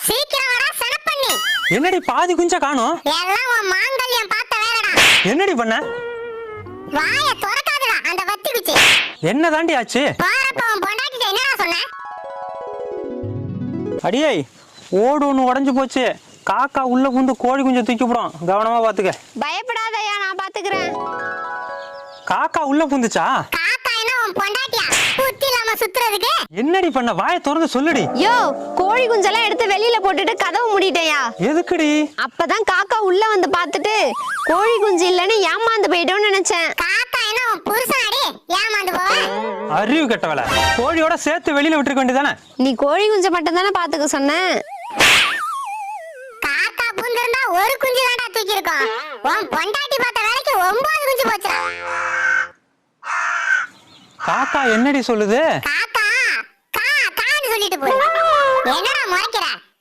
சீக்கிரம் வாடா சனப்பண்ணி. என்னடி பாதி குஞ்ச காணோம்? எல்லாம் உன் மாங்கல்யம் பார்த்த வேலைடா. என்னடி பண்ண? வாய திறக்காதடா அந்த வத்தி குச்சி. என்ன தாண்டி ஆச்சு? பாரப்ப உன் பொண்டாட்டிட்ட என்னடா சொன்ன? அடியே ஓடு ஒன்று உடஞ்சு போச்சு. காக்கா உள்ள புந்து கோழி குஞ்சை தூக்கி போடும், கவனமா பாத்துக்க. பயப்படாதயா, நான் பாத்துக்கிறேன். காக்கா உள்ள புந்துச்சா? காக்கா என்ன உன் பொண்டாட்டியா? புத்தி இல்லாம சுத்துறதுக்கு? என்னடி பண்ண? வாயை திறந்து சொல்லுடி. யோ, கோழி குஞ்செல்லாம் எடுத்து வெளியில போட்டுட்டு கதவு மூடிட்டேயா. எதுக்குடி? அப்பதான் காக்கா உள்ள வந்து பாத்துட்டு கோழி குஞ்சு இல்லன்னு ஏமாந்து போயிட்டோம்னு நினைச்சேன். காக்கா என்ன உன் புருஷனாடி? ஏமாந்து போவ? அறிவு கெட்டவள. கோழியோட சேர்த்து வெளியில விட்டுருக்க வேண்டியதானே? நீ கோழி குஞ்சை மட்டும் தானே பாத்துக்க சொன்ன. காக்கா புந்திருந்தா ஒரு குஞ்சு தான்டா தூக்கி இருக்கும். உன் பொண்டாட்டி பார்த்த வேலைக்கு 9 குஞ்சு போச்சுடா. காக்கா என்னடி சொல்லுது? காக்கா கா கான்னு சொல்லிட்டு போய் என்னடா முறைக்கிற?